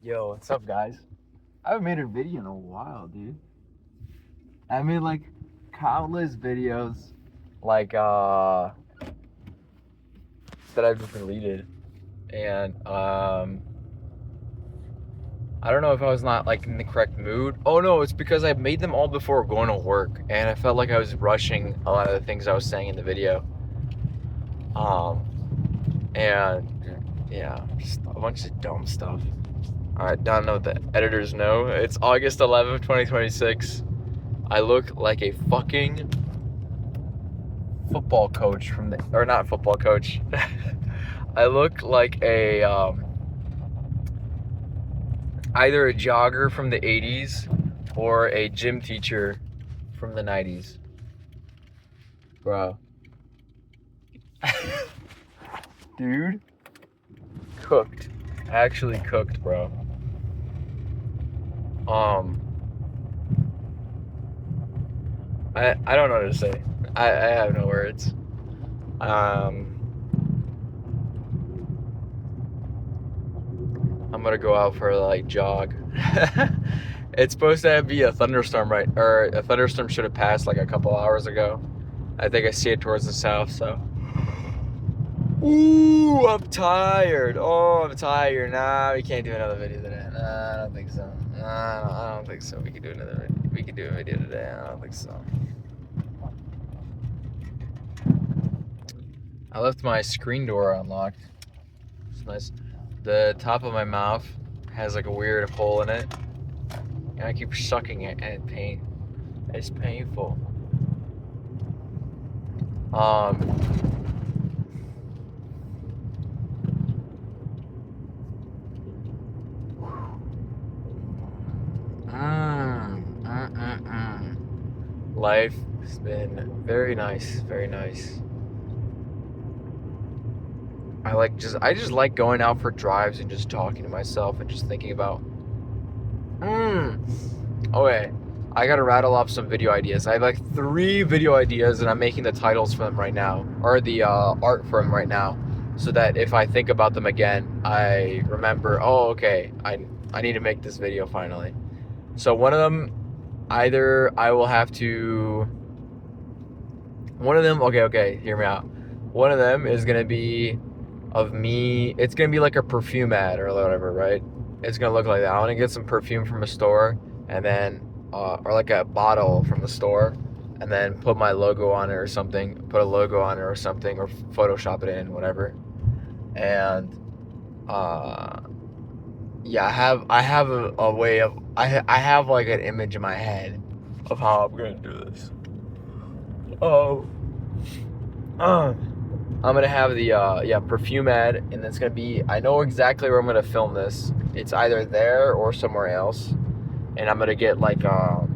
Yo, what's up, guys? I haven't made a video in a while, dude. I made like countless videos, like that I've just deleted, and I don't know if I was not like in the correct mood. Oh no, it's because I made them all before going to work, and I felt like I was rushing a lot of the things I was saying in the video. And yeah, just a bunch of dumb stuff. I don't know what the editors know. It's August 11th, 2026. I look like a fucking football coach from the, or not football coach. I look like a either a jogger from the 80s or a gym teacher from the 90s. Bro. Dude. Cooked. Actually cooked, bro. I don't know what to say. I have no words. I'm gonna go out for a light jog. It's supposed to be a thunderstorm, right? Or a thunderstorm should have passed like a couple hours ago. I think I see it towards the south, so. Ooh, I'm tired. Oh, I'm tired. Nah, we can't do another video today. Nah, I don't think so. Nah, I don't think so. We could do another video. We could do a video today. I don't think so. I left my screen door unlocked. It's nice. The top of my mouth has like a weird hole in it, and I keep sucking it, and it's painful. Life has been very nice, very nice. I just like going out for drives and just talking to myself and just thinking about okay, I gotta rattle off some video ideas. I have like 3 video ideas and I'm making the titles for them right now, or the art for them right now, so that if I think about them again, I remember, oh, okay, I need to make this video finally. So one of them, either I will have to, one of them, okay, hear me out. One of them is gonna be of me, it's gonna be like a perfume ad or whatever, right? It's gonna look like that. I wanna get some perfume from a store, and then, or like a bottle from the store, and then put my logo on it or something, put a logo on it or something, or Photoshop it in, whatever. And, yeah, I have a way of, I have like an image in my head of how I'm gonna do this. I'm gonna have the perfume ad, and it's gonna be, I know exactly where I'm gonna film this. It's either there or somewhere else, and I'm gonna get like a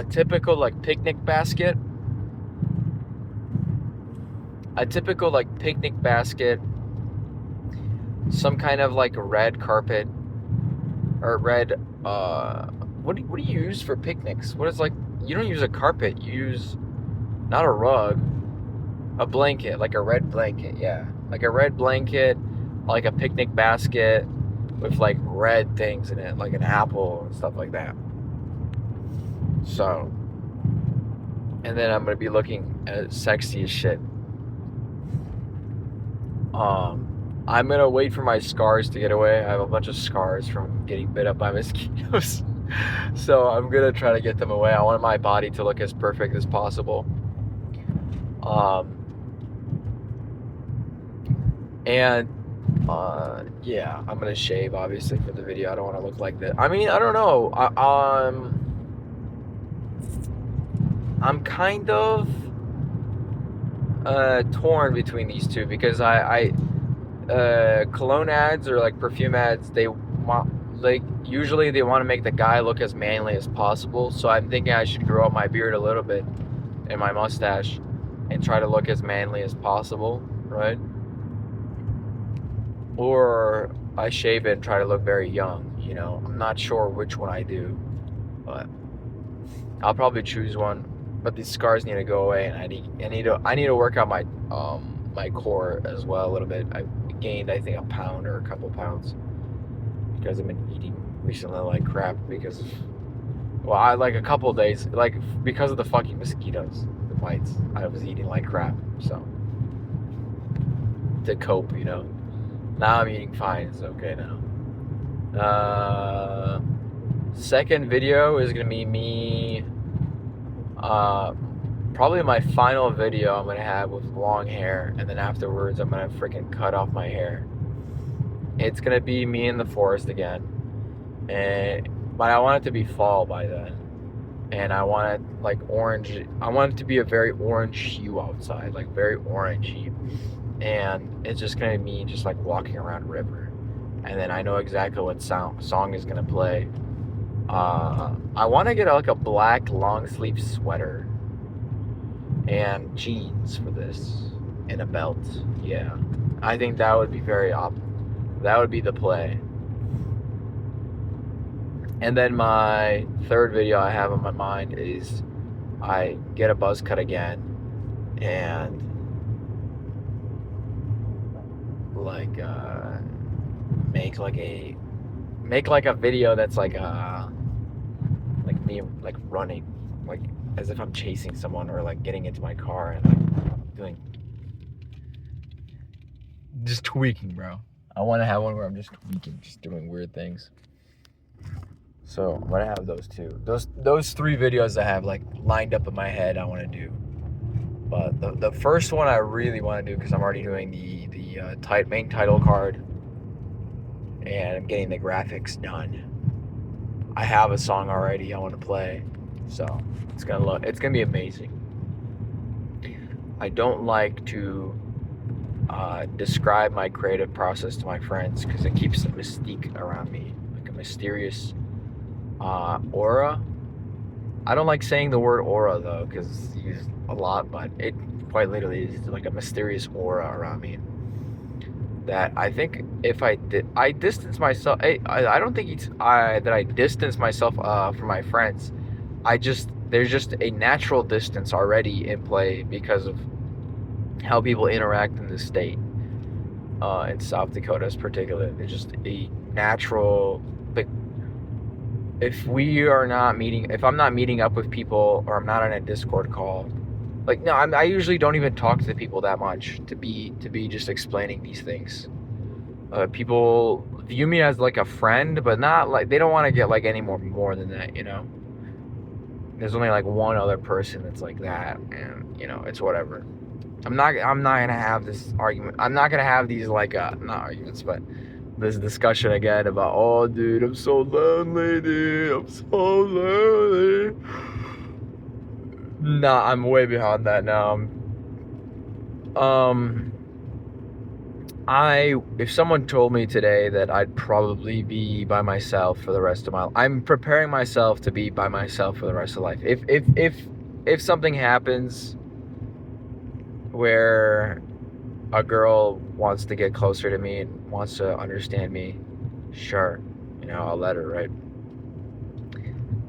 typical like picnic basket, some kind of like red carpet or red what do you use for picnics? What is, like, you don't use a carpet, you use not a rug. A blanket, like a red blanket, yeah. Like a red blanket, like a picnic basket with like red things in it, like an apple and stuff like that. So, and then I'm gonna be looking at sexy as shit. I'm gonna wait for my scars to get away. I have a bunch of scars from getting bit up by mosquitoes. So I'm gonna try to get them away. I want my body to look as perfect as possible. And yeah, I'm gonna shave obviously for the video. I don't want to look like that. I mean, I don't know. I'm kind of torn between these two, because I cologne ads or like perfume ads, they want, like, usually they want to make the guy look as manly as possible. So I'm thinking I should grow out my beard a little bit and my mustache and try to look as manly as possible, right? Or I shave it and try to look very young, you know. I'm not sure which one I do, but I'll probably choose one. But these scars need to go away, and I need to work out my my core as well a little bit. I gained, I think, a pound or a couple pounds, because I've been eating recently like crap because of, well, I like a couple of days, like because of the fucking mosquitoes, the bites. I was eating like crap, so to cope, you know. Now I'm eating fine. It's okay now. Second video is gonna be me. Probably my final video I'm gonna have with long hair, and then afterwards I'm gonna freaking cut off my hair. It's gonna be me in the forest again, but I want it to be fall by then, and I want it like orange. I want it to be a very orange hue outside, like very orangey, and it's just gonna be me just like walking around a river, and then I know exactly what song is gonna play. I want to get like a black long sleeve sweater and jeans for this, and a belt. Yeah, I think that would be that would be the play. And then my third video I have on my mind is I get a buzz cut again, and like make like a video that's like me like running, like as if I'm chasing someone, or like getting into my car and like doing just tweaking, bro. I want to have one where I'm just tweaking, just doing weird things. So I'm gonna have those two. Those three videos I have like lined up in my head I want to do. But the first one I really want to do, because I'm already doing the main title card, and I'm getting the graphics done. I have a song already I want to play, so it's gonna be amazing. I don't like to describe my creative process to my friends because it keeps the mystique around me, like a mysterious aura. I don't like saying the word aura though, because it's used a lot, but it quite literally is like a mysterious aura around me that I think if I distance myself. I don't think that I distance myself from my friends. There's just a natural distance already in play because of how people interact in this state, in South Dakota particularly. There's just a natural, like, if I'm not meeting up with people, or I'm not on a Discord call, like, no, I usually don't even talk to the people that much to be just explaining these things. People view me as like a friend, but not like, they don't want to get like any more than that, you know. There's only like one other person that's like that, and you know, it's whatever. I'm not gonna have this argument. I'm not gonna have these like not arguments, but this discussion again about, oh dude, I'm so lonely, dude. I'm so lonely. Nah, I'm way beyond that now. If someone told me today that I'd probably be by myself for the rest of my life, I'm preparing myself to be by myself for the rest of life. If something happens where a girl wants to get closer to me and wants to understand me, sure, you know, I'll let her, right?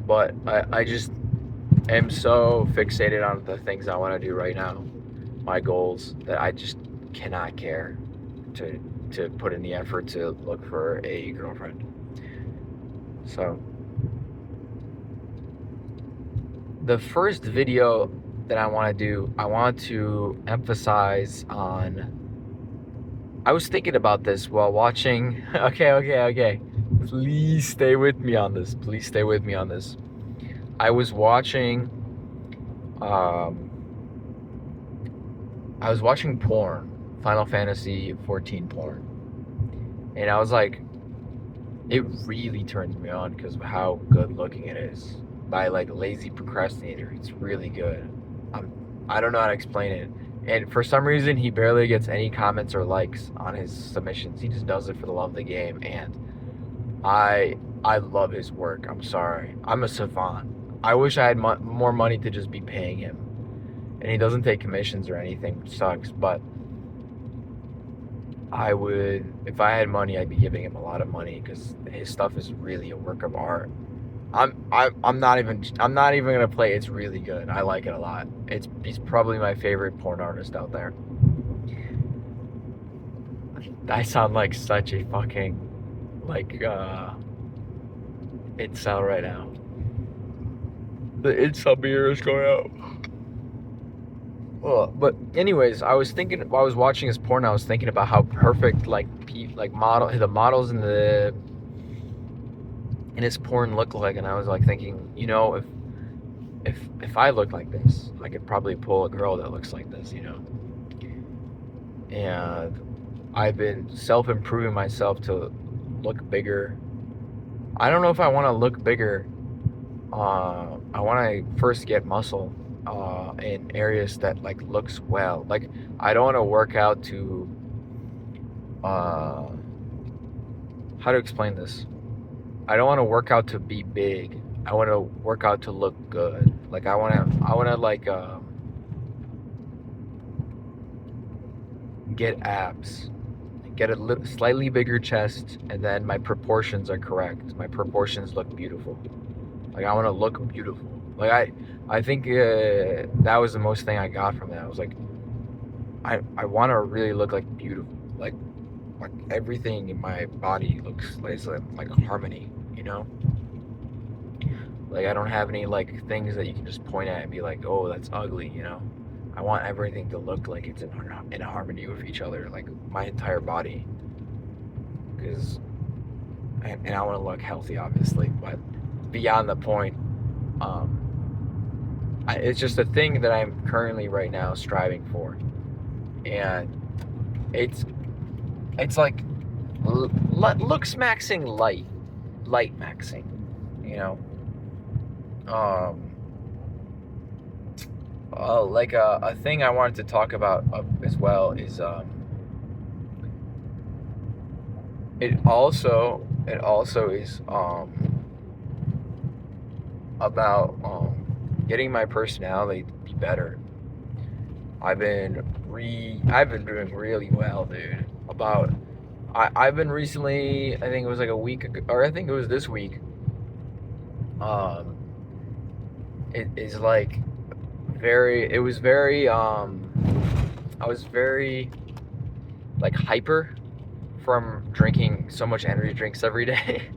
But I just am so fixated on the things I want to do right now, my goals, that I just cannot care to put in the effort to look for a girlfriend. So the first video that I want to do, I want to emphasize on, I was thinking about this while watching, okay, please stay with me on this, I was watching porn, Final Fantasy 14 porn, and I was like, it really turns me on because of how good looking it is. By like Lazy Procrastinator, it's really good. I don't know how to explain it, and for some reason he barely gets any comments or likes on his submissions. He just does it for the love of the game, and I love his work. I'm sorry, I'm a savant. I wish I had more money to just be paying him, and he doesn't take commissions or anything, which sucks, but I would, if I had money, I'd be giving him a lot of money because his stuff is really a work of art. I'm not even gonna play. It's really good. I like it a lot. He's probably my favorite porn artist out there. I sound like such a fucking like it's out right now. The insomnia is going out. But anyways, I was thinking while I was watching this porn, I was thinking about how perfect like the models in this porn look like, and I was like thinking, you know, if I look like this, I could probably pull a girl that looks like this, you know. And I've been self-improving myself to look bigger. I don't know if I want to look bigger. I want to first get muscle in areas that like looks well. Like I don't want to work out to uh, how to explain this. I don't want to work out to be big. I want to work out to look good. Like I want to like get abs, get a slightly bigger chest, and then my proportions are correct. My proportions look beautiful. Like I want to look beautiful. Like I think that was the most thing I got from that. I was like, I want to really look like beautiful. Like everything in my body looks like harmony. You know. Like I don't have any like things that you can just point at and be like, oh, that's ugly. You know. I want everything to look like it's in harmony with each other, like my entire body. Because, and I want to look healthy, obviously, but beyond the point, it's just a thing that I'm currently right now striving for, and it's like looks maxing light maxing, you know. Like a thing I wanted to talk about as well is it also is about getting my personality to be better. I've been doing really well, dude. I've been recently, I think it was like a week ago, or I think it was this week. It is like I was very like hyper from drinking so much energy drinks every day.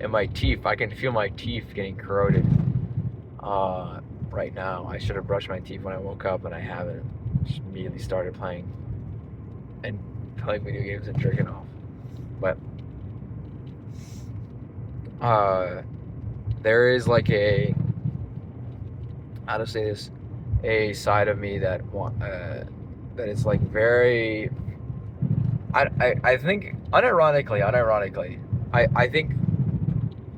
And my teeth, I can feel my teeth getting corroded right now. I should have brushed my teeth when I woke up, and I haven't. Just immediately started playing video games and jerking off. But there is like how to say this, a side of me that is like very, I think unironically, I think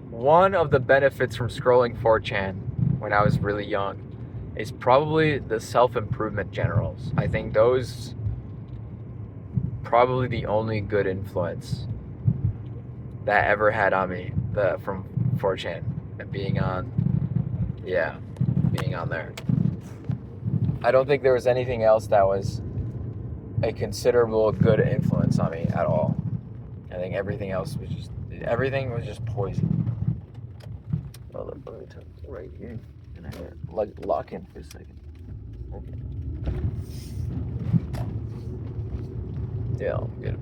one of the benefits from scrolling 4chan when I was really young is probably the self-improvement generals. I think those probably the only good influence that ever had on me from 4chan and being on there. I don't think there was anything else that was a considerable good influence on me at all. I think everything was just poison. Well, let me turn right here. And I like lock in for a second. Okay. Yeah, I'm good.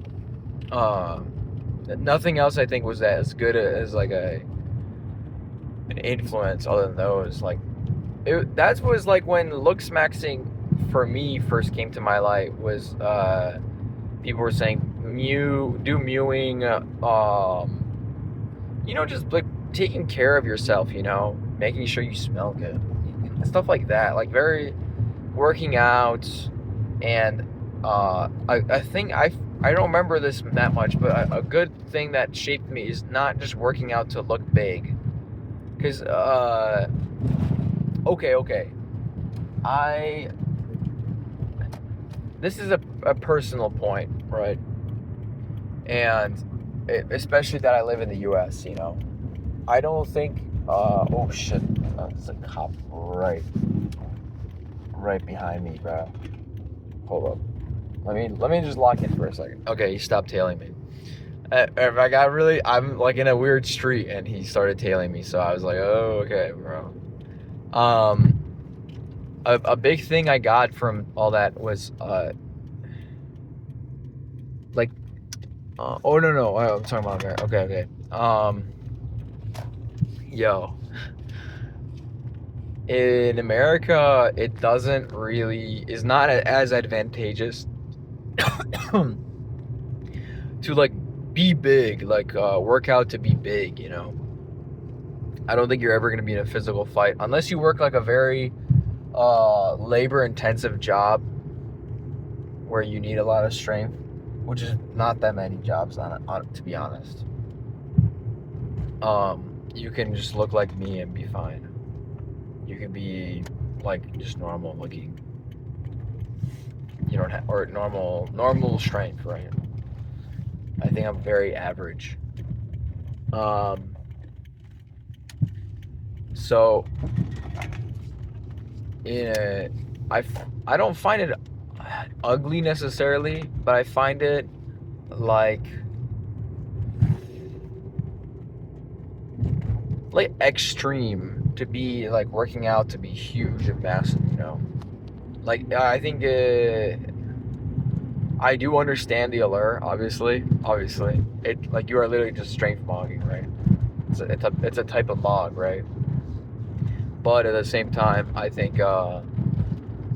Nothing else I think was as good as like an influence other than those. Like that was like when looks maxing for me first came to my light. Was people were saying do mewing, you know, just like taking care of yourself, you know, making sure you smell good, stuff like that. Like very working out, and I think I don't remember this that much, but a good thing that shaped me is not just working out to look big, because okay, this is a personal point, right? And especially that I live in the U.S., you know, I don't think. Oh shit! There's a cop right behind me, bro. Hold up. Let me just lock in for a second. Okay, he stopped tailing me. If I'm like in a weird street, and he started tailing me, so I was like, oh, okay, bro. A big thing I got from all that was Oh no no, I'm talking about America. Okay okay. Yo, in America, it doesn't really is not as advantageous to like be big, like work out to be big. You know, I don't think you're ever gonna be in a physical fight unless you work like a very labor intensive job where you need a lot of strength, which is not that many jobs to be honest. You can just look like me and be fine. You can be like just normal looking. You don't have or normal strength, right? I think I'm very average. Um, so in I don't find it ugly necessarily, but I find it like extreme to be like working out to be huge and massive, you know. Like I think I do understand the allure, obviously. Obviously, it like you are literally just strength mogging, right? It's a type of mog, right? But at the same time, I think how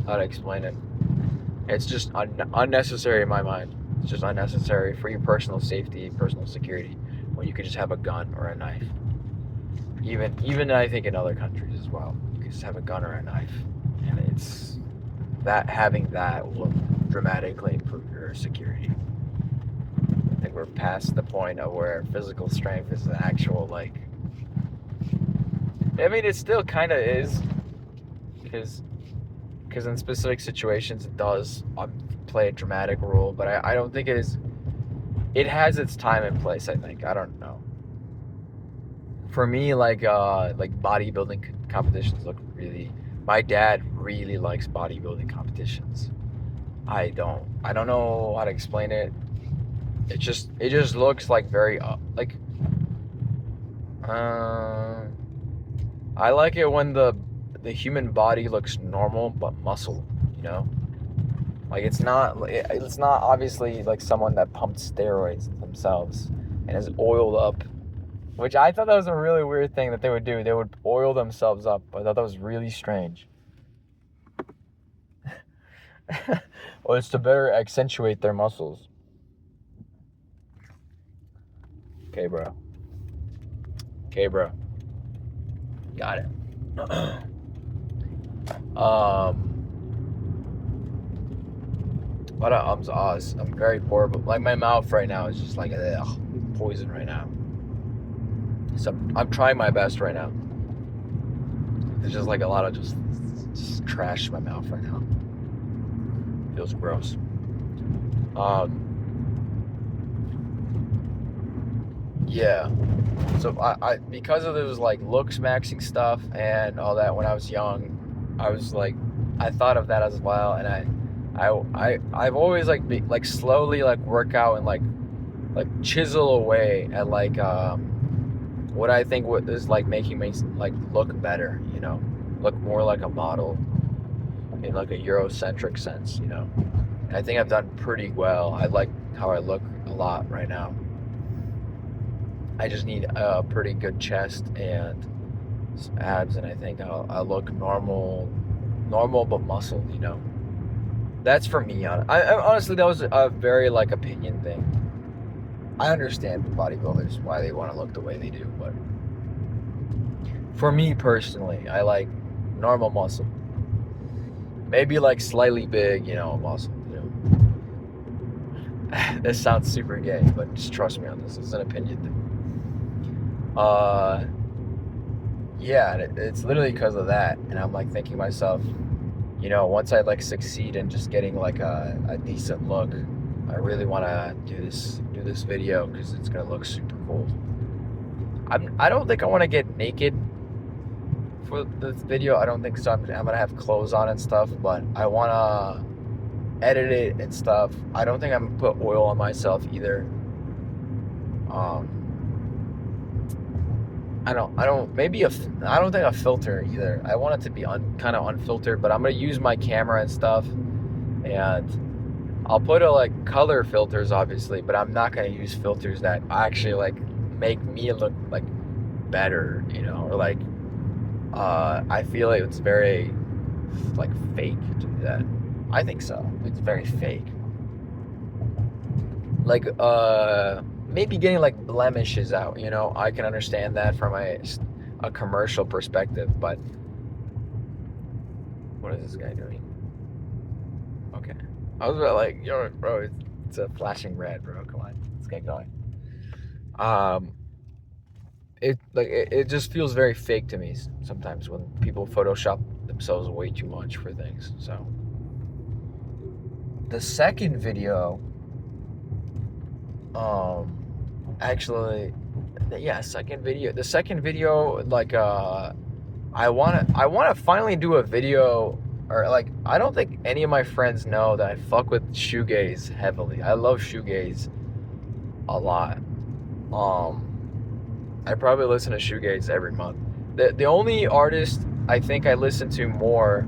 to explain it? It's just unnecessary in my mind. It's just unnecessary for your personal safety, personal security, when you could just have a gun or a knife. Even I think in other countries as well, you can just have a gun or a knife, and it's that having that will dramatically improve your security. I think we're past the point of where physical strength is the actual like. I mean, it still kind of is, because in specific situations it does play a dramatic role, but I don't think it is. It has its time and place. I think I don't know. For me, like bodybuilding competitions look really. My dad really likes bodybuilding competitions. I don't know how to explain it. It just looks like very like. Uh, I like it when the human body looks normal but muscle. You know, like it's not obviously like someone that pumped steroids themselves and is oiled up. Which I thought that was a really weird thing that they would do. They would oil themselves up. I thought that was really strange. Well, it's to better accentuate their muscles. Okay, bro. Okay, bro. Got it. What I'm very poor, but like my mouth right now is just like poison right now. So I'm trying my best right now. There's just like a lot of just trash in my mouth right now. Feels gross. Yeah. So I because of those like looks maxing stuff and all that when I was young, I was like I thought of that as well, and I've always like slowly like work out and like chisel away at like what I think what is like making me like look better, you know, look more like a model in like a Eurocentric sense, you know. And I think I've done pretty well. I like how I look a lot right now. I just need a pretty good chest and some abs, and I think I'll look normal but muscled, you know. That's for me. I honestly, that was a very like opinion thing. I understand bodybuilders why they want to look the way they do, but for me personally, I like normal muscle. Maybe like slightly big, you know, muscle. You know, this sounds super gay, but just trust me on this. It's an opinion thing. Yeah, it's literally because of that, and I'm like thinking to myself, you know, once I like succeed in just getting like a decent look, I really want to do this video because it's gonna look super cool. I don't think I want to get naked for this video. I don't think so. I'm gonna have clothes on and stuff, but I want to edit it and stuff. I don't think I'm gonna put oil on myself either. I don't think a filter either. I want it to be kind of unfiltered, but I'm gonna use my camera and stuff, and I'll put a like color filters obviously, but I'm not gonna use filters that actually like make me look like better, you know, or like I feel like it's very like fake to do that. I think so. It's very fake. Like maybe getting like blemishes out, you know. I can understand that from a commercial perspective, but what is this guy doing? Okay. I was about like, yo, bro, it's a flashing red, bro. Come on. Let's get going. Um it just feels very fake to me sometimes when people Photoshop themselves way too much for things. So the second video, actually, yeah, second video. The second video, like, I wanna finally do a video, or like, I don't think any of my friends know that I fuck with shoegaze heavily. I love shoegaze a lot. I probably listen to shoegaze every month. The only artist I think I listen to more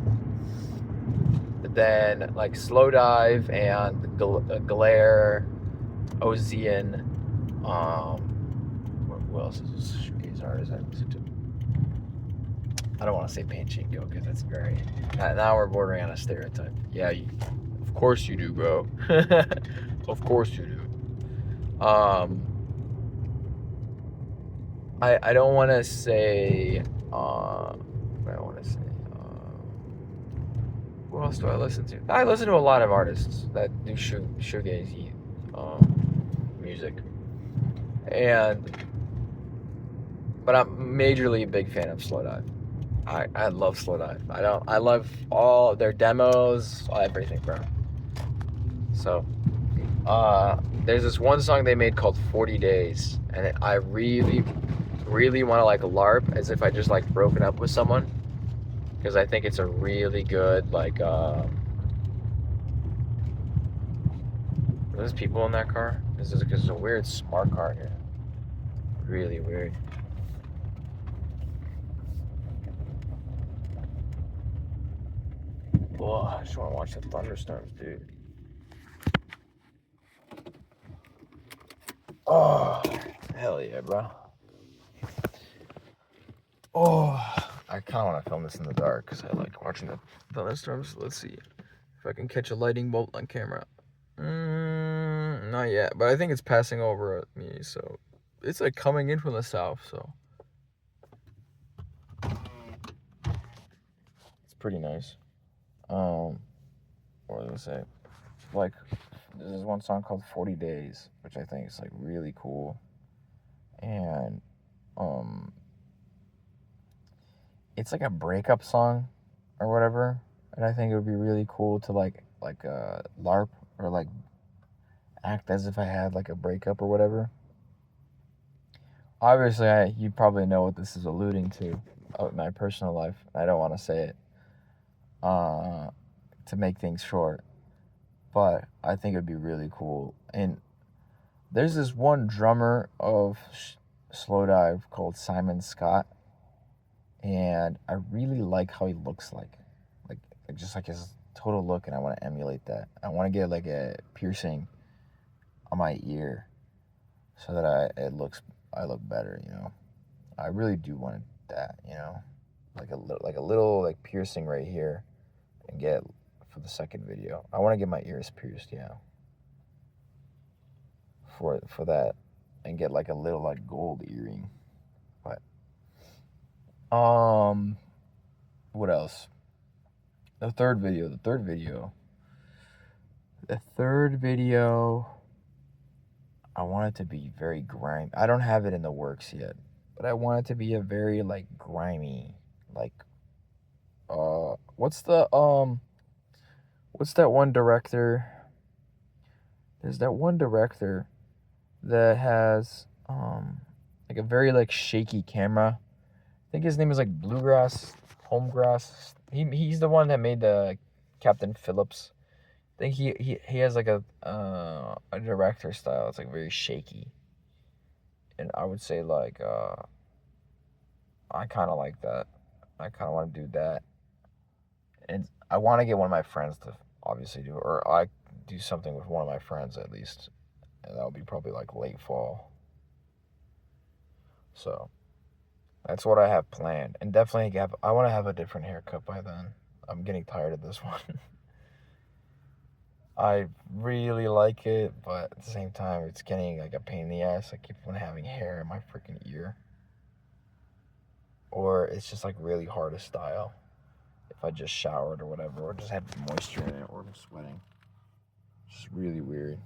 than like Slow Dive and Glare, Ozean, what else is a shoegaze artist I listen to? I don't want to say Panchinko because that's very. Now we're bordering on a stereotype. Yeah, of course you do, bro. Of course you do. I don't want to say. What I want to say. What else do I listen to? I listen to a lot of artists that do shoegaze music, but I'm majorly a big fan of Slow Dive. I love Slow Dive. I love all their demos, everything, bro. So, there's this one song they made called 40 Days, and I really, really want to like LARP as if I just like broken up with someone, because I think it's a really good like. There's people in that car. This is a weird smart car here. Really weird. Oh, I just want to watch the thunderstorms, dude. Oh, hell yeah, bro. Oh, I kind of want to film this in the dark because I like watching the thunderstorms. Let's see if I can catch a lightning bolt on camera. Not yet, but I think it's passing over at me, so it's like coming in from the south, so it's pretty nice. What was I gonna say? Like, there's one song called 40 Days, which I think is like really cool, and it's like a breakup song or whatever, and I think it would be really cool to like LARP or like act as if I had like a breakup or whatever. Obviously, you probably know what this is alluding to of my personal life. I don't want to say it to make things short, but I think it'd be really cool. And there's this one drummer of Slow Dive called Simon Scott, and I really like how he looks like just like his total look, and I want to emulate that. I want to get like a piercing on my ear so that I look better, you know. I really do want that, you know, like a little like piercing right here, and get for the second video. I want to get my ears pierced, yeah. For that, and get like a little like gold earring, but what else? The third video. I want it to be very grimy. I don't have it in the works yet, but I want it to be a very like grimy, like what's that one director? There's that one director that has like a very like shaky camera. I think his name is like Bluegrass Homegrass. He's the one that made the Captain Phillips. I think he has like a director style. It's like very shaky, and I would say like I kind of like that. I kind of want to do that, and I want to get one of my friends to obviously do it, or do something with one of my friends at least, and that'll be probably like late fall. So that's what I have planned, and definitely I want to have a different haircut by then. I'm getting tired of this one. I really like it, but at the same time, it's getting like a pain in the ass. I keep on having hair in my freaking ear, or it's just like really hard to style if I just showered or whatever, or just had moisture in it, or I'm sweating. It's just really weird.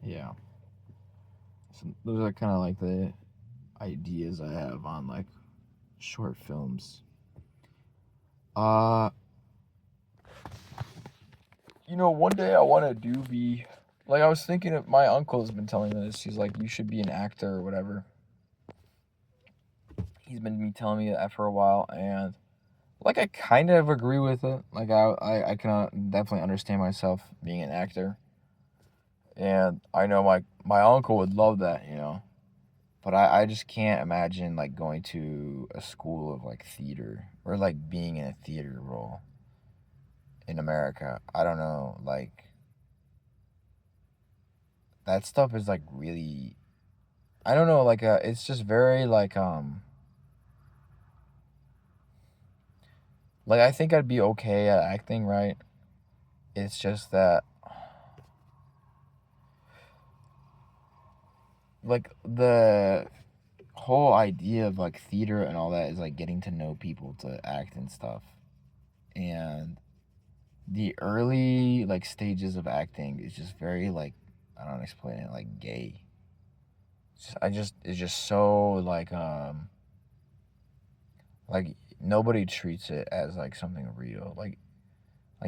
Yeah. So those are kind of like the ideas I have on like short films. Uh, one day I want to do like I was thinking of my uncle has been telling me this. He's like, you should be an actor or whatever. He's been telling me that for a while, and like I kind of agree with it. Like I can definitely understand myself being an actor, and I know my uncle would love that. But I just can't imagine like going to a school of like theater or like being in a theater role in America. I don't know, like that stuff is like really, I don't know, like it's just very like I think I'd be okay at acting, right? It's just that like the whole idea of like theater and all that is like getting to know people to act and stuff. And the early like stages of acting is just very like, I don't explain it, like gay. It's just so like nobody treats it as like something real. Like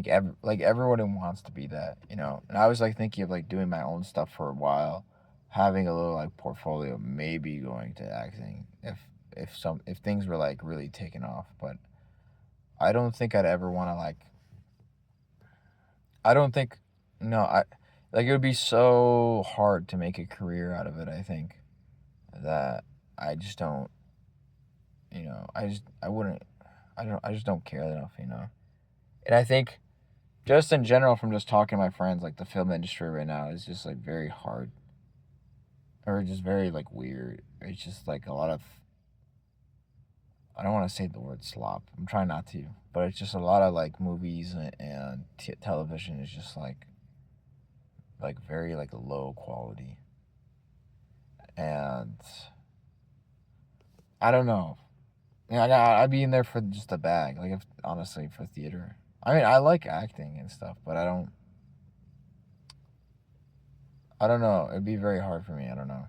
everyone wants to be that. And I was like thinking of like doing my own stuff for a while, having a little like portfolio, maybe going to acting if things were like really taking off. But I don't think I'd ever want to like. I don't think no. I like it would be so hard to make a career out of it. I think that I just don't. I wouldn't. I just don't care enough. And I think just in general, from just talking to my friends, like the film industry right now is just like very hard, or just very like weird. It's just like a lot of, I don't want to say the word slop. I'm trying not to, but it's just a lot of like movies and television is just like very like low quality. And I don't know. Yeah, I'd be in there for just a bag. Like if honestly for theater. I mean, I like acting and stuff, but I don't know. It'd be very hard for me. I don't know.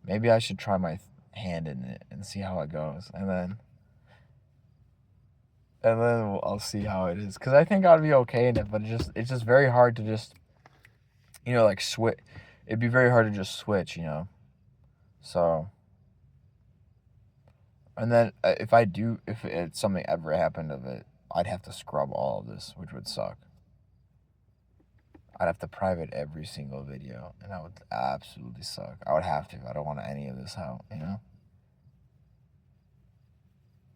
Maybe I should try my hand in it and see how it goes, and then I'll see how it is. Cause I think I'd be okay in it, but it's just very hard to just like switch. It'd be very hard to just switch. So, and then if it's something ever happened of it, I'd have to scrub all of this, which would suck. I'd have to private every single video, and that would absolutely suck. I would have to. I don't want any of this out.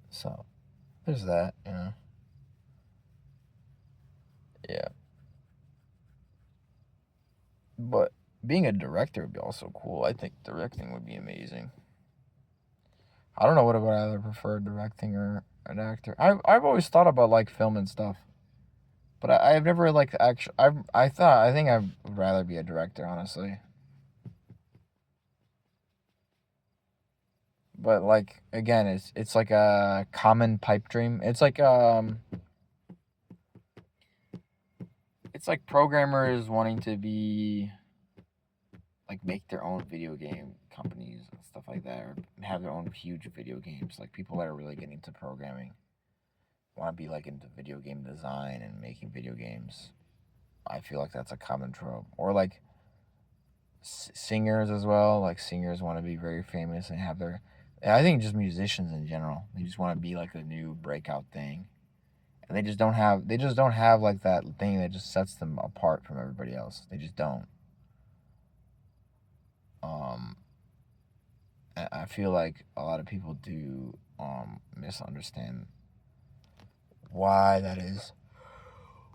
So there's that. Yeah. But being a director would be also cool. I think directing would be amazing. I don't know what would I either prefer, directing or an actor. I've always thought about like film and stuff, but I've never like actually. I think I would rather be a director, honestly. But like again, it's like a common pipe dream. It's like programmers wanting to be like make their own video game companies and stuff like that, or have their own huge video games. Like people that are really getting into programming want to be like into video game design and making video games. I feel like that's a common trope. Or like singers as well. Like singers want to be very famous and have their. I think just musicians in general. They just want to be like the new breakout thing, and they just don't have. They just don't have like that thing that just sets them apart from everybody else. They just don't. Um, I feel like a lot of people do misunderstand why that is.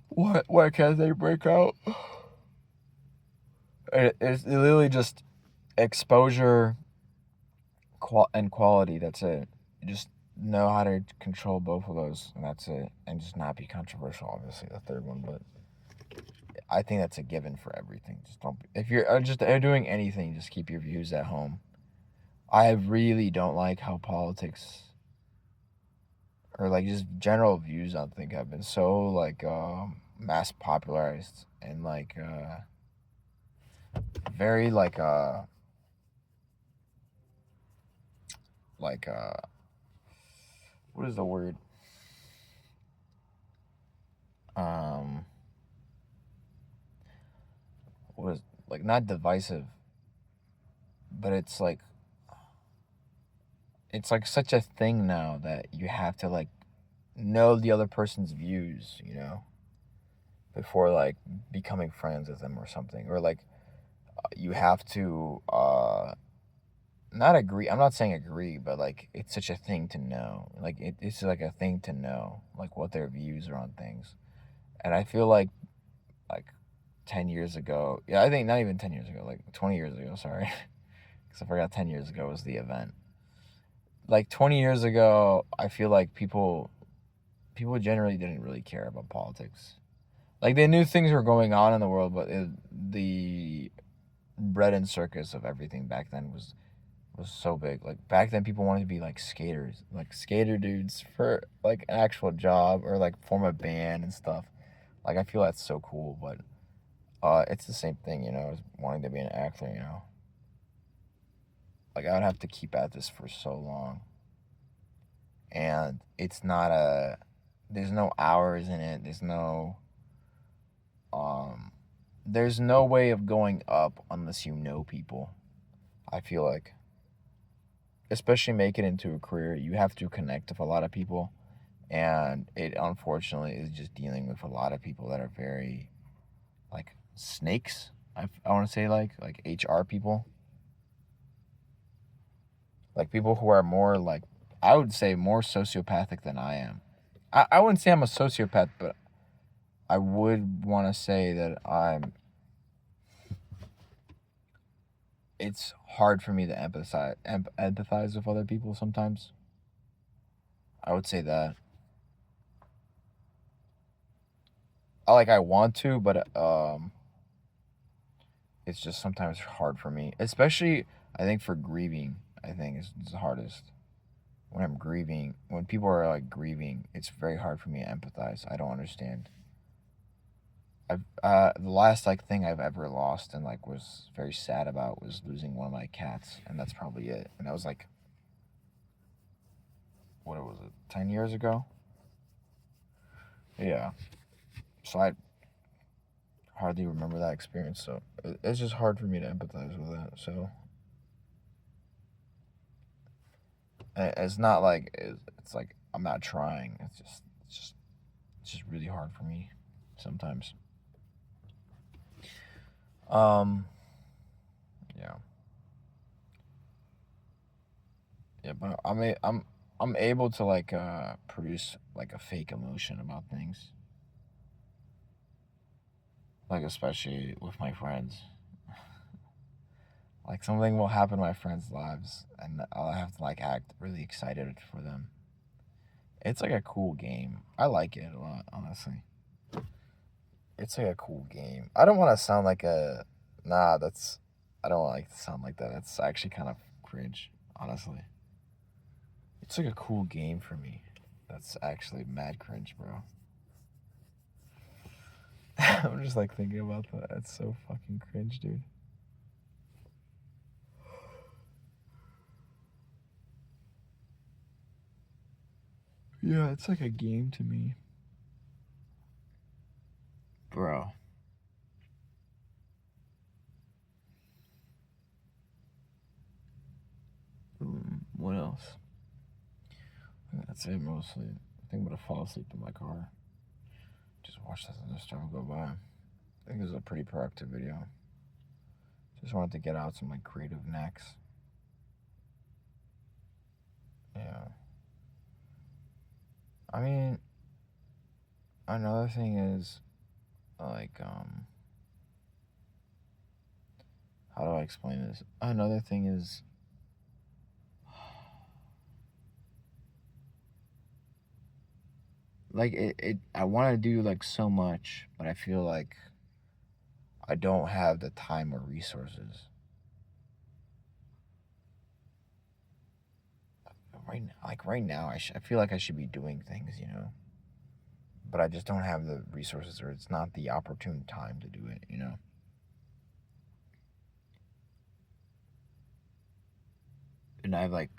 Why can't they break out? It's literally just exposure and quality. That's it. You just know how to control both of those, and that's it. And just not be controversial. Obviously, the third one, but I think that's a given for everything. Just don't. If you're just doing anything, just keep your views at home. I really don't like how politics or like just general views I think have been so like mass popularized and like very like what is the word um what is like not divisive, but it's like such a thing now that you have to like know the other person's views, you know, before like becoming friends with them or something, or like you have to not agree. I'm not saying agree, but like it's such a thing to know. Like it's like a thing to know, like what their views are on things. And I feel like 10 years ago, yeah, I think not even 10 years ago, like 20 years ago. Sorry, because I forgot 10 years ago was the event. Like 20 years ago, I feel like people generally didn't really care about politics. Like they knew things were going on in the world, but the bread and circus of everything back then was so big. Like back then, people wanted to be like skaters, like skater dudes for like an actual job or like form a band and stuff. Like I feel that's so cool, but it's the same thing, you know, as wanting to be an actor, you know. Like I would have to keep at this for so long, and it's not a. There's no hours in it. Um, there's no way of going up unless you know people. I feel like, especially make it into a career, you have to connect with a lot of people, and it unfortunately is just dealing with a lot of people that are very like snakes. I want to say like HR people, like people who are more like I would say more sociopathic than I am. I wouldn't say I'm a sociopath, but I would want to say that it's hard for me to empathize with other people sometimes. I would say that I want to, but it's just sometimes hard for me, especially I think for grieving. I think it's the hardest when I'm grieving. When people are like grieving, it's very hard for me to empathize. I don't understand. I've the last like thing I've ever lost and like was very sad about was losing one of my cats, and that's probably it. And that was like what was it, 10 years ago? Yeah. So I hardly remember that experience. So it's just hard for me to empathize with that. So it's not like it's like I'm not trying. It's just really hard for me sometimes. Um, yeah, yeah, but I'm able to like produce like a fake emotion about things, like especially with my friends. Like something will happen in my friends' lives, and I'll have to like act really excited for them. It's like a cool game. I like it a lot, honestly. It's like a cool game. I don't want to sound like a nah. That's I don't like to sound like that. That's actually kind of cringe, honestly. It's like a cool game for me. That's actually mad cringe, bro. I'm just like thinking about that. It's so fucking cringe, dude. Yeah, it's like a game to me, bro. What else? That's it mostly. I think I'm gonna fall asleep in my car. Just watch this thunderstorm go by. I think this is a pretty productive video. Just wanted to get out some like creative necks. Yeah. I mean, another thing is like how do I explain this? Another thing is like it I want to do like so much, but I feel like I don't have the time or resources. Right now, I feel like I should be doing things, but I just don't have the resources, or it's not the opportune time to do it. And I have like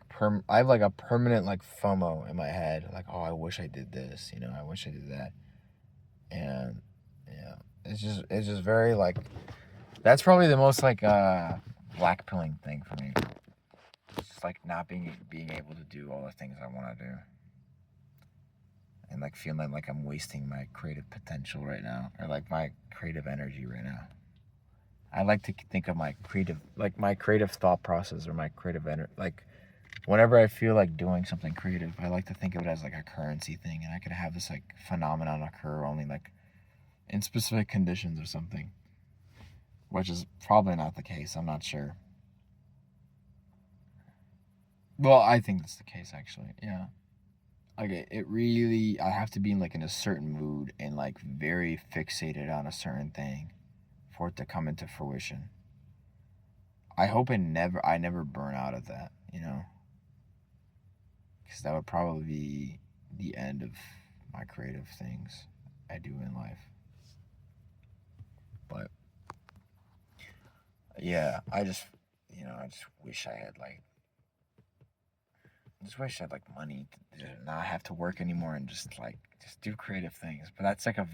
a permanent like FOMO in my head, like, oh, I wish I did this, I wish I did that, and yeah, it's just very like that's probably the most like black pilling thing for me. It's just like not being able to do all the things I want to do, and like feeling like I'm wasting my creative potential right now, or like my creative energy right now. I like to think of my creative thought process, or my creative energy. Like whenever I feel like doing something creative, I like to think of it as like a currency thing, and I could have this like phenomenon occur only like in specific conditions or something, which is probably not the case. I'm not sure. Well, I think that's the case actually. Yeah. Like it really, I have to be in like in a certain mood and like very fixated on a certain thing for it to come into fruition. I hope I never burn out of that, because that would probably be the end of my creative things I do in life. But yeah, I just wish I just wish I had like money to not have to work anymore and just do creative things. But that's such a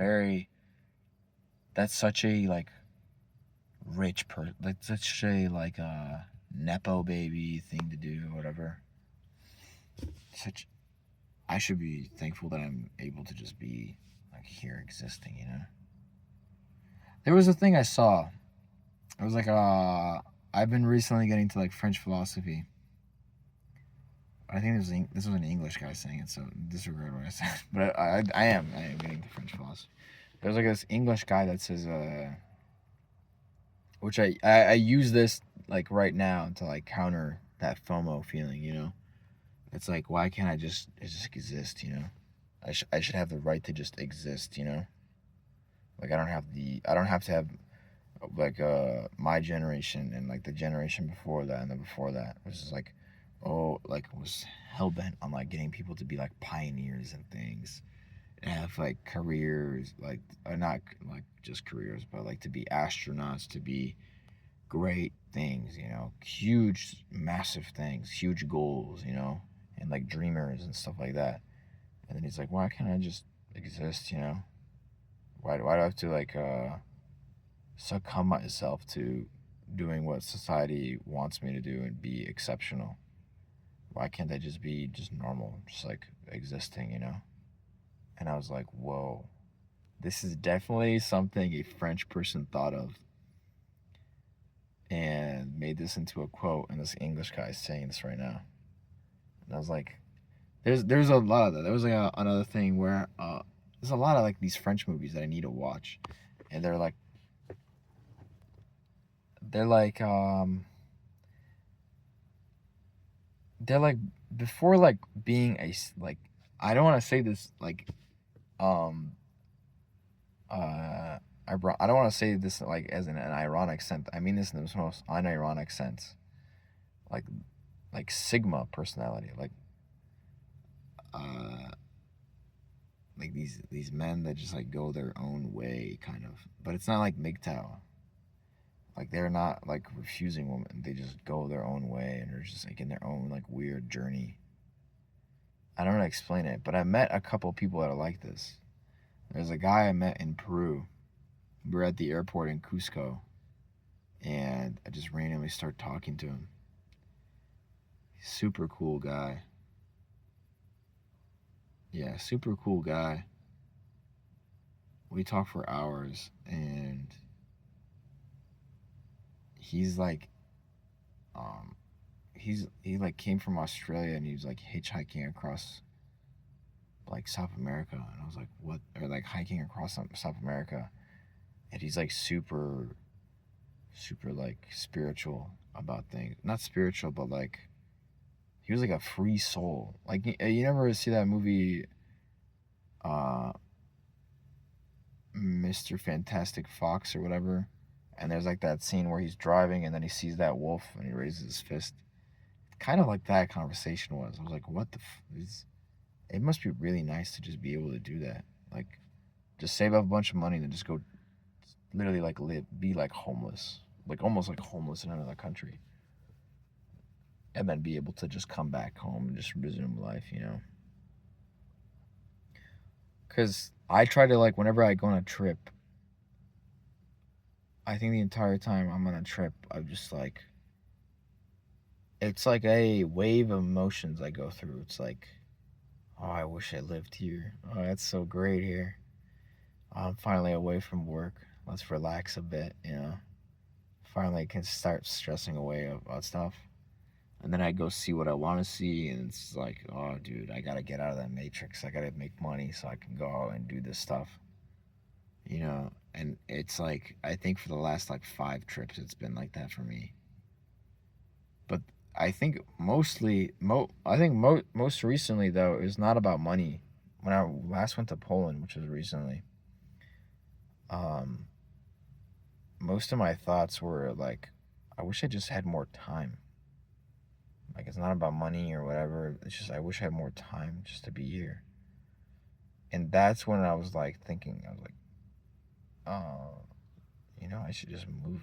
like that's such a like a nepo baby thing to do, or whatever. Such I should be thankful that I'm able to just be like here existing. There was a thing I saw. It was like I've been recently getting to like French philosophy. I think this was an English guy saying it, so disregard what I said. But I am getting to French philosophy. There's like this English guy that says, which I use this like right now to like counter that FOMO feeling. It's like, why can't I just exist? I should have the right to just exist. Like I don't have to have like my generation and like the generation before that and the before that, which is like, oh, like was hell bent on like getting people to be like pioneers and things and have like careers, like or not like just careers, but like to be astronauts, to be great things, huge massive things, huge goals, and like dreamers and stuff like that. And then he's like, why can't I just exist? Why do I have to like succumb myself to doing what society wants me to do and be exceptional? Why can't I just be just normal, just like existing? And I was like, whoa, this is definitely something a French person thought of and made this into a quote, and this English guy is saying this right now. And I was like, there's a lot of that. There was like another thing where there's a lot of like these French movies that I need to watch, and they're like they're like before like being like I don't want to say this like um I don't want to say this like as an ironic sense. I mean this in the most unironic sense. Like Sigma personality, uh like these men that just like go their own way kind of. But it's not like MGTOW. Like they're not like refusing women. They just go their own way and they're just like in their own like weird journey. I don't know how to explain it, but I met a couple people that are like this. There's a guy I met in Peru. We were at the airport in Cusco, and I just randomly start talking to him. Super cool guy. Yeah, super cool guy. We talked for hours, and he's like, um, he like came from Australia, and he was like hitchhiking across like South America, and I was like, what? Or like hiking across South America, and he's like super like spiritual about things. Not spiritual, but like he was like a free soul. Like you never see that movie, uh, Mr. Fantastic Fox or whatever, and there's like that scene where he's driving and then he sees that wolf and he raises his fist. Kind of like that conversation was. I was like, what the it must be really nice to just be able to do that. Like, just save up a bunch of money and then just go, literally like live, be like homeless, like almost like homeless in another country, and then be able to just come back home and just resume life, you know? Because I try to like whenever I go on a trip, I think the entire time I'm on a trip, I'm just like, it's like a wave of emotions I go through. It's like, oh, I wish I lived here. Oh, that's so great here. I'm finally away from work. Let's relax a bit, you know? Finally can start stressing away about stuff. And then I go see what I want to see, and it's like, oh, dude, I gotta get out of that matrix. I gotta make money so I can go out and do this stuff, you know. And it's like, I think for the last like 5 trips, it's been like that for me. But I think most recently though, it's not about money. When I last went to Poland, which was recently, um, most of my thoughts were like, I wish I just had more time. Like, it's not about money or whatever. It's just I wish I had more time just to be here. And that's when I was like thinking, I was like, oh, I should just move.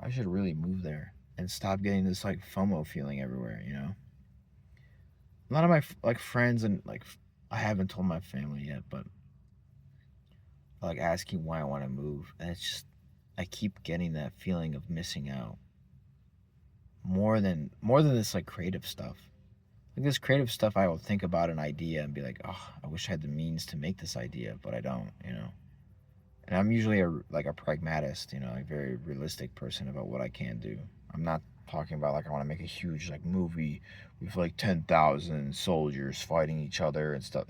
I should really move there and stop getting this like FOMO feeling everywhere. A lot of my like friends and like I haven't told my family yet, but like asking why I want to move, and it's just I keep getting that feeling of missing out more than this like creative stuff. Like this creative stuff, I will think about an idea and be like, oh, I wish I had the means to make this idea, but I don't. And I'm usually a pragmatist, like very realistic person about what I can do. I'm not talking about like I want to make a huge like movie with like 10,000 soldiers fighting each other and stuff.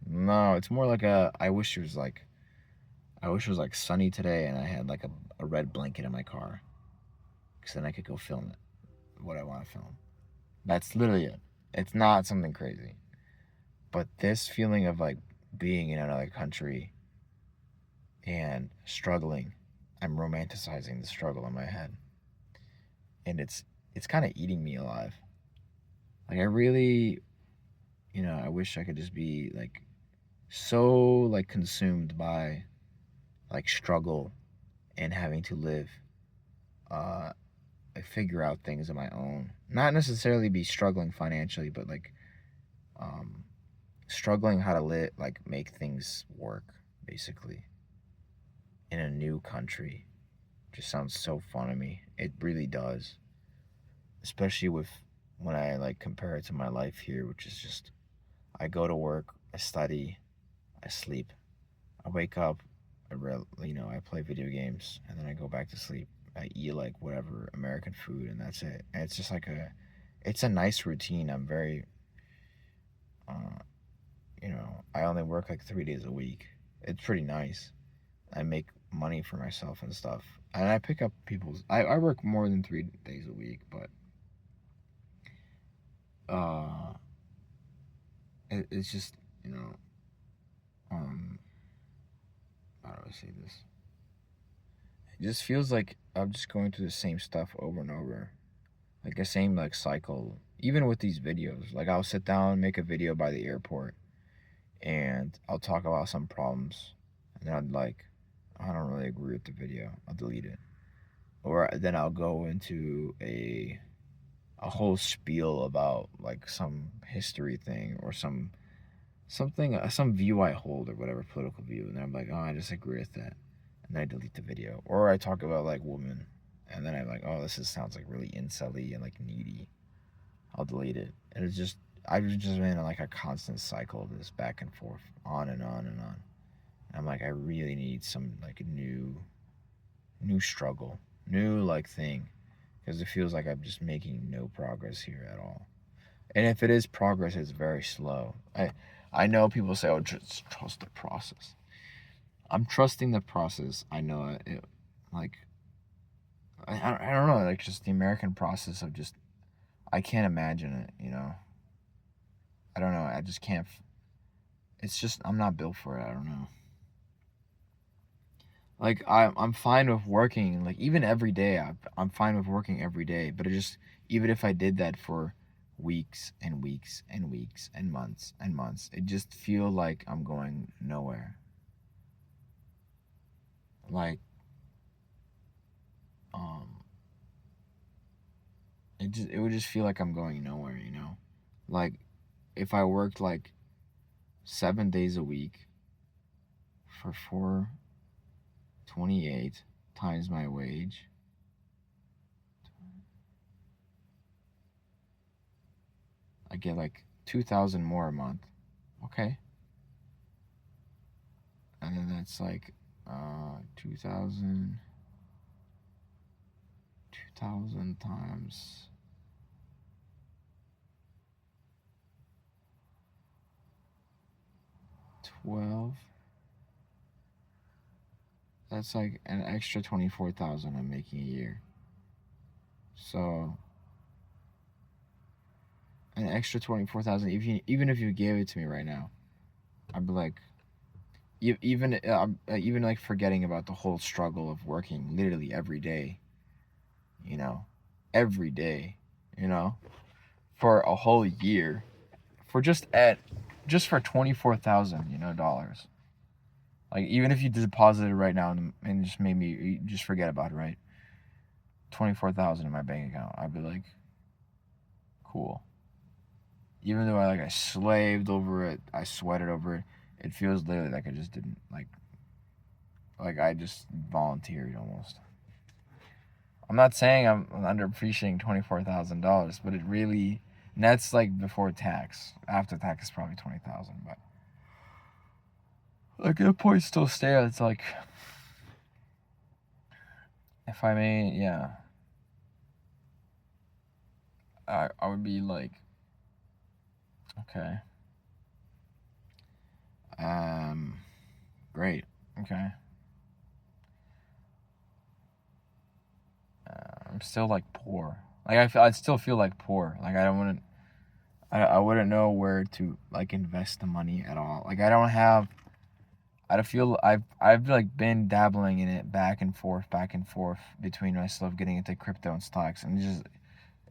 No, it's more like I wish it was like sunny today and I had like a red blanket in my car, because then I could go film it, what I want to film. That's literally it. It's not something crazy. But this feeling of like being in another country and struggling, I'm romanticizing the struggle in my head. And it's kind of eating me alive. Like I really, I wish I could just be like so like consumed by like struggle and having to live uh figure out things on my own. Not necessarily be struggling financially, but like um struggling how to live, like make things work basically in a new country. Just sounds so fun to me. It really does. Especially with when I like compare it to my life here, which is just I go to work, I study, I sleep. I wake up, I play video games, and then I go back to sleep. I eat like whatever American food, and that's it. And it's just like it's a nice routine. I'm very, uh, I only work like 3 days a week. It's pretty nice. I make money for myself and stuff, and I pick up people's. I work more than 3 days a week, but uh, it's just um, how do I say this? It just feels like I'm just going through the same stuff over and over, like the same like cycle. Even with these videos, like I'll sit down, make a video by the airport, and I'll talk about some problems, and then I'd like, I don't really agree with the video. I'll delete it, or then I'll go into a whole spiel about like some history thing or some view I hold or whatever political view, and I'm like, oh, I disagree with that, and then I delete the video. Or I talk about like women, and then I'm like, oh, sounds like really incel-y and like needy. I'll delete it, and it's just I've just been in like a constant cycle of this back and forth, on and on and on. And I'm like, I really need some like new struggle, new like thing, because it feels like I'm just making no progress here at all. And if it is progress, it's very slow. I know people say, "Oh, just trust the process." I'm trusting the process. I know it. Like I don't know. Like just the American process of just I can't imagine it. I don't know. I just can't. It's just I'm not built for it. I don't know. Like I'm fine with working. Like even every day, I'm fine with working every day. But it just even if I did that for weeks and weeks and weeks and months, it just feel like I'm going nowhere. Like um, it would just feel like I'm going nowhere. Like if I worked like 7 days a week for 428 times my wage, I get like 2,000 more a month. Okay, and then that's like 2,000 times 12. That's like an extra 24,000 I'm making a year. So an extra 24,000. Even if you gave it to me right now, I'd be like, even like forgetting about the whole struggle of working literally every day. You know, every day. You know, for a whole year, for just for 24,000. Dollars. Like even if you deposited it right now and just made me just forget about it, right? 24,000 in my bank account. I'd be like, cool. Even though I slaved over it, I sweated over it. It feels literally like I just didn't like I just volunteered almost. I'm not saying I'm underappreciating $24,000, but it really and that's like before tax. After tax is probably 20,000, but like the point still stands. It's like if I made I would be like okay. Great. Okay. I'm still like poor. Like I'd still feel like poor. Like I don't want to. I wouldn't know where to like invest the money at all. Like I don't have. I feel I've like been dabbling in it back and forth between myself getting into crypto and stocks, and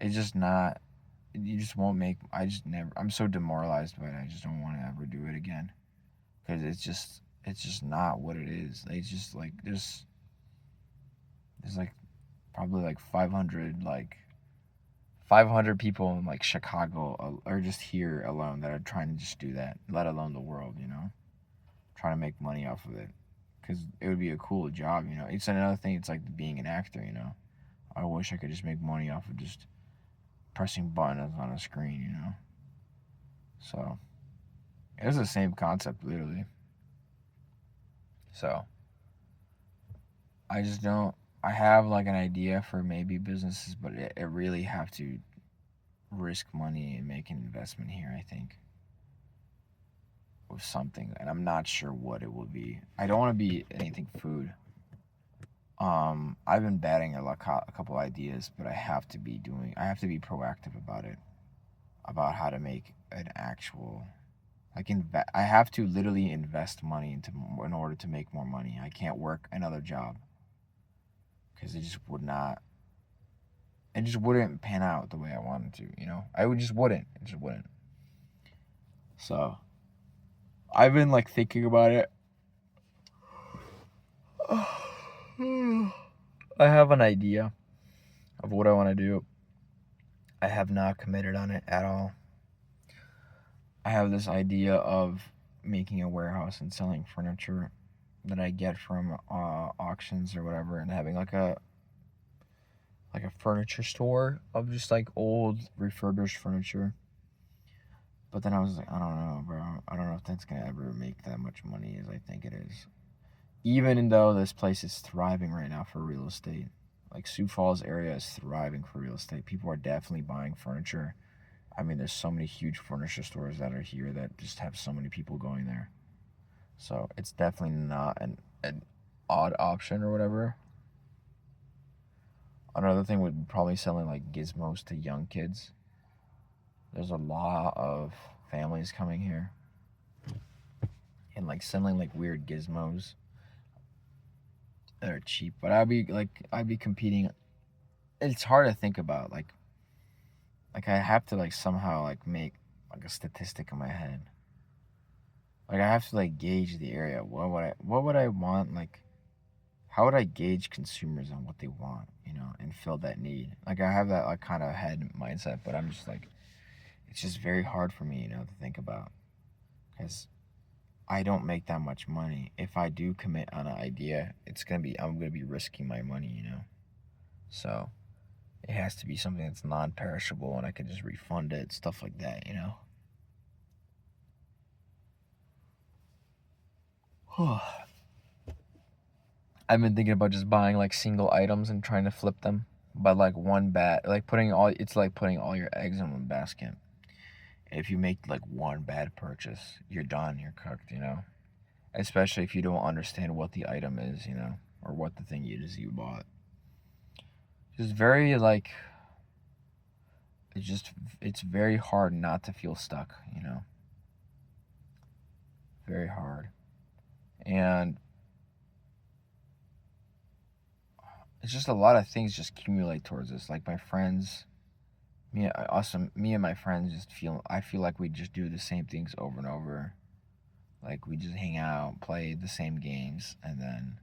it's just not. You just won't make. I just never. I'm so demoralized by it. I just don't want to ever do it again because it's just not what it is. It's just like there's like probably like 500 people in like Chicago or just here alone that are trying to just do that, let alone the world, trying to make money off of it. Because it would be a cool job. It's another thing, it's like being an actor. I wish I could just make money off of just pressing buttons on a screen. So, it's the same concept, literally. So, I just don't, I have like an idea for maybe businesses, but it really have to risk money and make an investment here, I think. With something, and I'm not sure what it will be. I don't want to be anything food. I've been batting a couple ideas, but I have to be proactive about it, about how to make an actual, I have to literally invest money in order to make more money. I can't work another job because it just wouldn't pan out the way I wanted to. It just wouldn't. So I've been like thinking about it. I have an idea of what I want to do. I have not committed on it at all. I have this idea of making a warehouse and selling furniture that I get from auctions or whatever, and having like a furniture store of just like old refurbished furniture. But then I was like, I don't know, bro. I don't know if that's gonna ever make that much money as I think it is. Even though this place is thriving right now for real estate. Like Sioux Falls area is thriving for real estate. People are definitely buying furniture I mean, there's so many huge furniture stores that are here that just have so many people going there. So it's definitely not an odd option or whatever. Another thing would be probably selling like gizmos to young kids. There's a lot of families coming here and like selling like weird gizmos that are cheap. But I'd be competing. It's hard to think about. Like I have to like somehow like make like a statistic in my head. Like I have to like gauge the area. What would I want? Like how would I gauge consumers on what they want, you know, and fill that need? Like I have that like kind of head mindset, but I'm just like it's just very hard for me, you know, to think about because I don't make that much money. If I do commit on an idea, I'm gonna be risking my money, you know. So it has to be something that's non-perishable, and I can just refund it, stuff like that, you know. I've been thinking about just buying like single items and trying to flip them, but like one bat, like it's like putting all your eggs in one basket. If you make like one bad purchase, you're done, you're cooked, you know. Especially if you don't understand what the item is, you know, or what the thing is you bought. Just very like it's very hard not to feel stuck, you know. Very hard. And it's just a lot of things just accumulate towards us. Like my friends, me and my friends I feel like we just do the same things over and over. Like we just hang out, play the same games, and then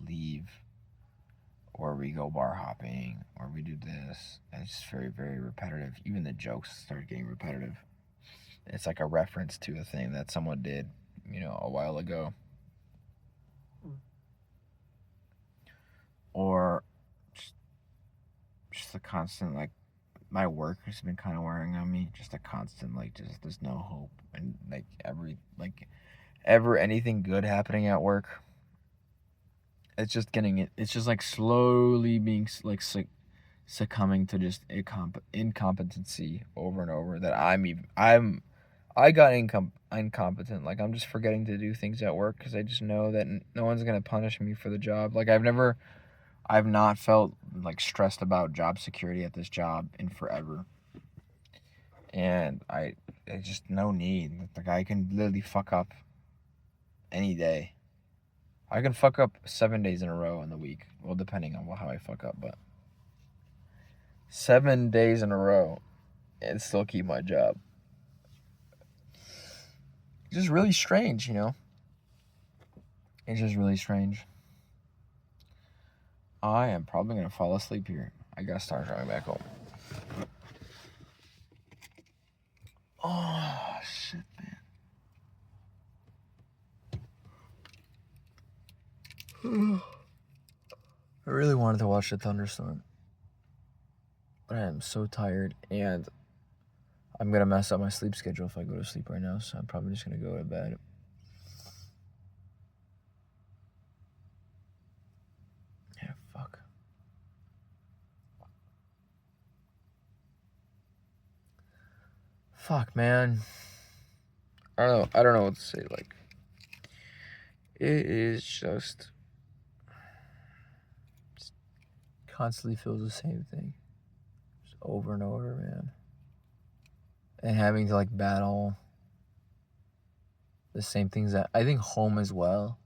leave, or we go bar hopping, or we do this. And it's just very, very repetitive. Even the jokes start getting repetitive. It's like a reference to a thing that someone did, you know, a while ago. Or just a constant, like, my work has been kind of wearing on me. Just a constant, like, just there's no hope. And, like, ever anything good happening at work, it's just like slowly being, like, succumbing to just incompetency over and over that I got incompetent. Like I'm just forgetting to do things at work because I just know that no one's gonna punish me for the job. Like I've not felt like stressed about job security at this job in forever, and I just no need. Like I can literally fuck up any day. I can fuck up 7 days in a row in the week. Well, depending on how I fuck up, but 7 days in a row and still keep my job. It's just really strange, you know? It's just really strange. I am probably going to fall asleep here. I got to start driving back home. Oh, shit, man. I really wanted to watch the thunderstorm. But I am so tired, and I'm going to mess up my sleep schedule if I go to sleep right now, so I'm probably just going to go to bed. Yeah, fuck. Fuck, man. I don't know what to say. Like, it is just constantly feels the same thing. Just over and over, man. And having to, like, battle the same things that I think home as well.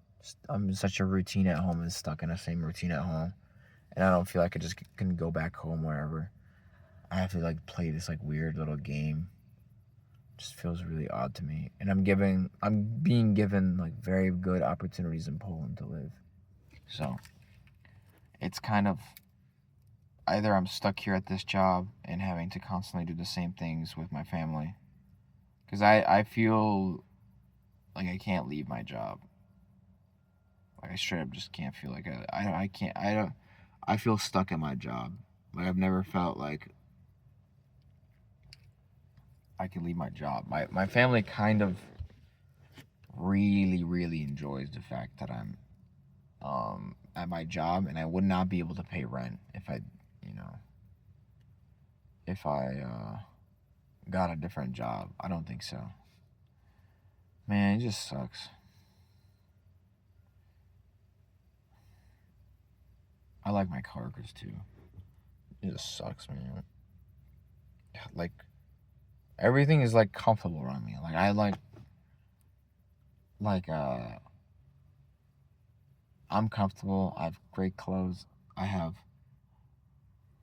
I'm in such a routine at home and stuck in the same routine at home. And I don't feel like I just can go back home wherever. I have to, like, play this, like, weird little game. It just feels really odd to me. And I'm being given, like, very good opportunities in Poland to live. So it's kind of either I'm stuck here at this job and having to constantly do the same things with my family. Because I feel like I can't leave my job. Like I straight up just can't feel like I feel stuck in my job. Like I've never felt like I can leave my job. My family kind of really, really enjoys the fact that I'm at my job, and I would not be able to pay rent if I, you know, if I got a different job. I don't think so. Man, it just sucks. I like my coworkers too. It just sucks, man. Like everything is like comfortable around me. Like I like I'm comfortable. I have great clothes. I have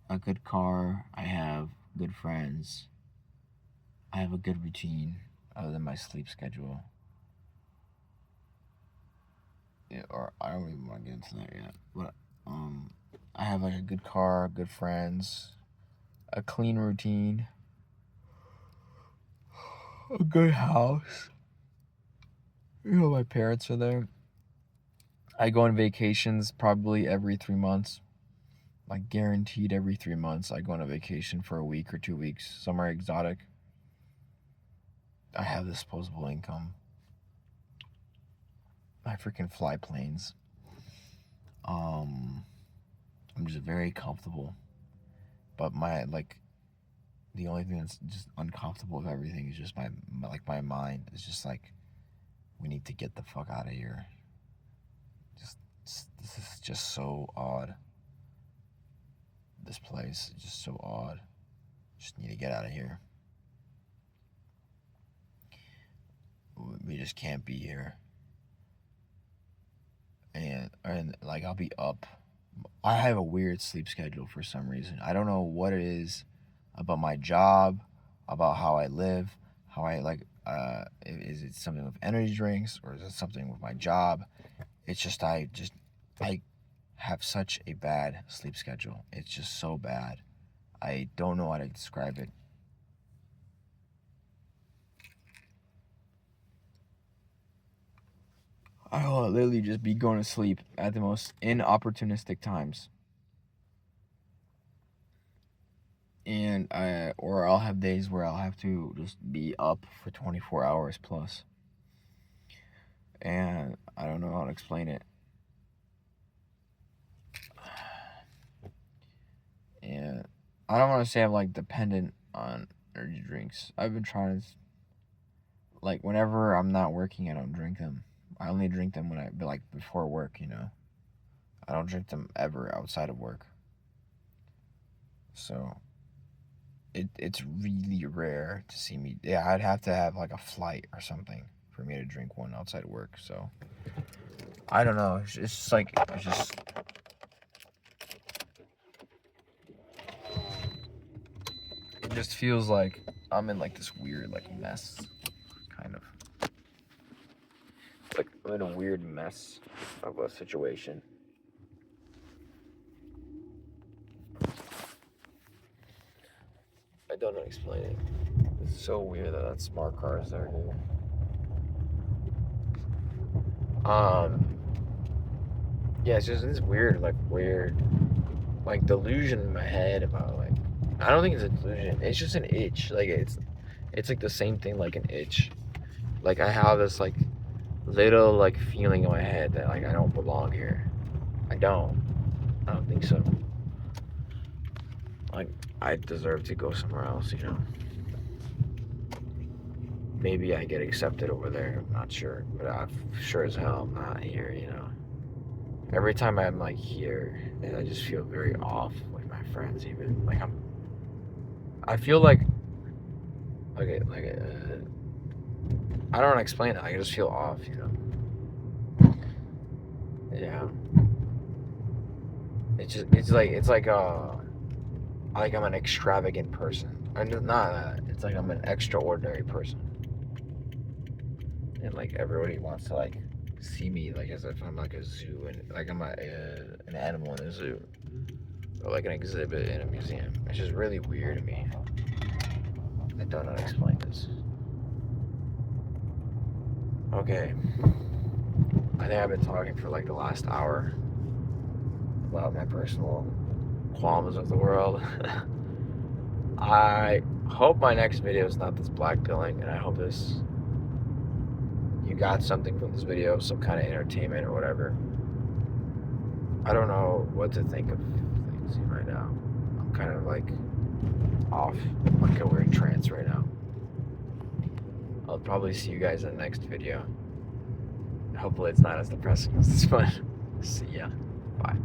a good car. I have good friends. I have a good routine other than my sleep schedule. Yeah, or I don't even want to get into that yet. But I have like a good car, good friends, a clean routine, a good house. You know, my parents are there. I go on vacations probably every 3 months. Like guaranteed every 3 months, I go on a vacation for a week or 2 weeks, somewhere exotic. I have disposable income. I freaking fly planes. I'm just very comfortable. But the only thing that's just uncomfortable with everything is just my mind. It's just like, we need to get the fuck out of here. This is just so odd. This place is just so odd. Just need to get out of here. We just can't be here. And like I'll be up. I have a weird sleep schedule for some reason. I don't know what it is about my job, about how I live, how I like. Is it something with energy drinks, or is it something with my job? It's just I have such a bad sleep schedule. It's just so bad. I don't know how to describe it. I will literally just be going to sleep at the most inopportunistic times. And I'll have days where I'll have to just be up for 24 hours plus. And I don't know how to explain it. And I don't want to say I'm like dependent on energy drinks. I've been trying to, like, whenever I'm not working, I don't drink them. I only drink them when before work, you know. I don't drink them ever outside of work. So it's really rare to see me. Yeah, I'd have to have like a flight or something for me to drink one outside of work. So I don't know. It's just like it just feels like I'm in like this weird like mess, kind of. Like I'm in a weird mess of a situation. I don't know how to explain it. It's so weird that smart cars are here. Yeah, it's just this weird like delusion in my head about like, I don't think it's a delusion. It's just an itch. Like it's like the same thing like an itch. Like I have this like little like feeling in my head that like I don't belong here. I don't. I don't think so. Like I deserve to go somewhere else, you know. Maybe I get accepted over there. I'm not sure, but I'm sure as hell I'm not here, you know. Every time I'm like here, and I just feel very off with my friends. Even like I feel like okay, like I don't want to explain it. I just feel off, you know. Yeah. It's like I'm an extravagant person. I'm just not that. It's like I'm an extraordinary person, and like everybody wants to like see me like as if I'm like a zoo and like I'm an animal in a zoo or like an exhibit in a museum. It's just really weird to me. I don't know how to explain this. Okay. I think I've been talking for like the last hour about my personal qualms of the world. I hope my next video is not this black pilling, and I hope you got something from this video, some kind of entertainment or whatever. I don't know what to think of things right now. I'm kind of like off, like we're in trance right now. I'll probably see you guys in the next video. Hopefully it's not as depressing as this one. See ya. Bye.